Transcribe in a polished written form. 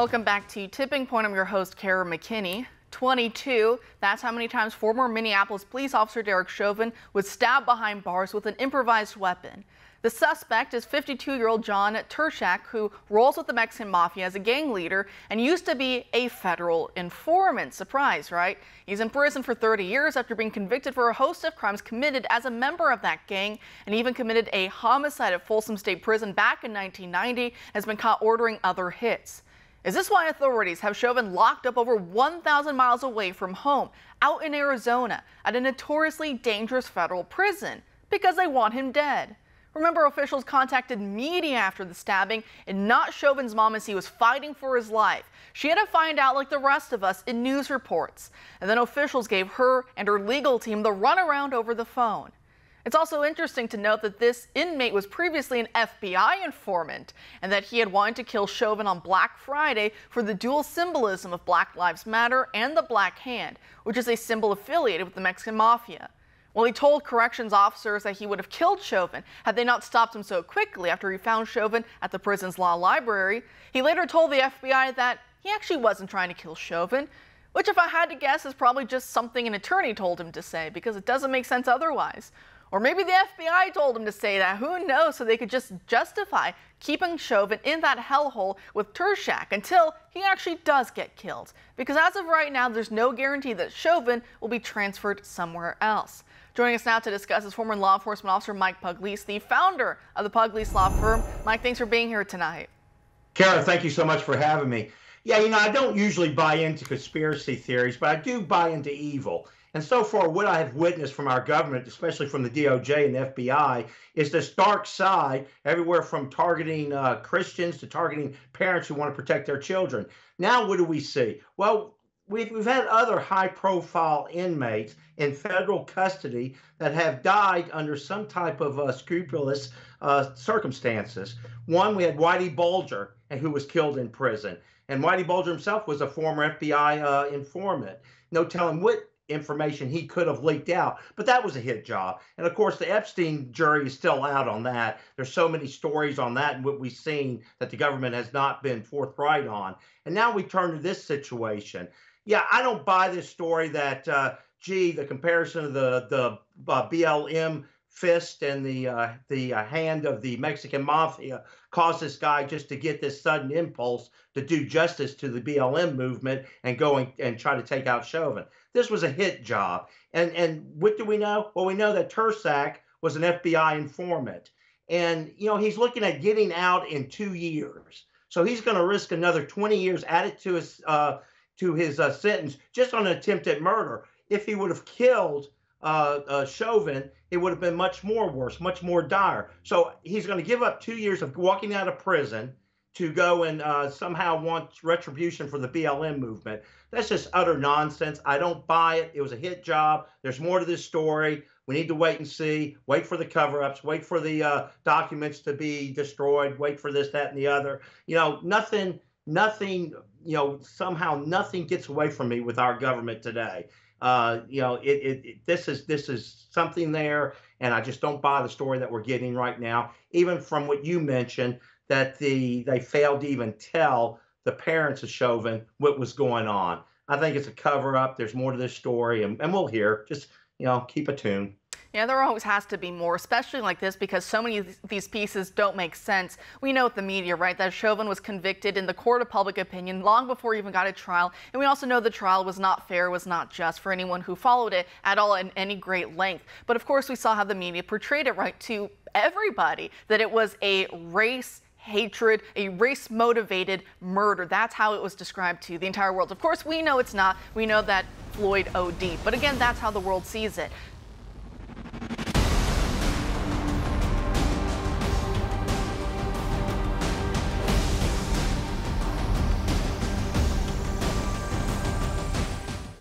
Welcome back to Tipping Point. I'm your host, Kara McKinney. 22, that's how many times former Minneapolis police officer Derek Chauvin was stabbed behind bars with an improvised weapon. The suspect is 52-year-old John Turchak, who rolls with the Mexican mafia as a gang leader and used to be a federal informant. Surprise, right? He's in prison for 30 years after being convicted for a host of crimes committed as a member of that gang, and even committed a homicide at Folsom State Prison back in 1990 and has been caught ordering other hits. Is this why authorities have Chauvin locked up over 1,000 miles away from home, out in Arizona, at a notoriously dangerous federal prison? Because they want him dead. Remember, officials contacted media after the stabbing, and not Chauvin's mom, as he was fighting for his life. She had to find out like the rest of us in news reports. And then officials gave her and her legal team the runaround over the phone. It's also interesting to note that this inmate was previously an FBI informant and that he had wanted to kill Chauvin on Black Friday for the dual symbolism of Black Lives Matter and the Black Hand, which is a symbol affiliated with the Mexican mafia. Well, he told corrections officers that he would have killed Chauvin had they not stopped him so quickly after he found Chauvin at the prison's law library. He later told the FBI that he actually wasn't trying to kill Chauvin, which, if I had to guess, is probably just something an attorney told him to say, because it doesn't make sense otherwise. Or maybe the FBI told him to say that, who knows, so they could just justify keeping Chauvin in that hellhole with Turchak until he actually does get killed. Because as of right now, there's no guarantee that Chauvin will be transferred somewhere else. Joining us now to discuss is former law enforcement officer Mike Pugliese, the founder of the Pugliese Law Firm. Mike, thanks for being here tonight. Kara, thank you so much for having me. Yeah, I don't usually buy into conspiracy theories, but I do buy into evil. And so far, what I have witnessed from our government, especially from the DOJ and the FBI, is this dark side, everywhere from targeting Christians to targeting parents who want to protect their children. Now, what do we see? Well, we've had other high-profile inmates in federal custody that have died under some type of scrupulous circumstances. One, we had Whitey Bulger, who was killed in prison. And Whitey Bulger himself was a former FBI informant. No telling what information he could have leaked out, but that was a hit job. And of course, the Epstein jury is still out on that. There's so many stories on that and what we've seen that the government has not been forthright on. And now we turn to this situation. Yeah, I don't buy this story that, the comparison of the BLM fist and the hand of the Mexican mafia caused this guy just to get this sudden impulse to do justice to the BLM movement and go and try to take out Chauvin. This was a hit job. And what do we know? Well, we know that Turchak was an FBI informant. And, he's looking at getting out in 2 years. So he's going to risk another 20 years added to his sentence just on an attempt at murder. If he would have killed Chauvin, it would have been much more worse, much more dire. So he's going to give up 2 years of walking out of prison to go and somehow want retribution for the BLM movement. That's just utter nonsense. I don't buy it. It was a hit job. There's more to this story. We need to wait and see, wait for the cover-ups, wait for the documents to be destroyed, wait for this, that, and the other. Somehow nothing gets away from me with our government today. This is something there, and I just don't buy the story that we're getting right now, even from what you mentioned, that they failed to even tell the parents of Chauvin what was going on. I think it's a cover-up. There's more to this story, and we'll hear. Just, keep attuned. Yeah, there always has to be more, especially like this, because so many of these pieces don't make sense. We know with the media, right, that Chauvin was convicted in the court of public opinion long before he even got a trial. And we also know the trial was not fair, was not just for anyone who followed it at all in any great length. But of course, we saw how the media portrayed it, right, to everybody, that it was a race hatred, a race-motivated murder. That's how it was described to the entire world. Of course, we know it's not. We know that Floyd OD'd. But again, that's how the world sees it.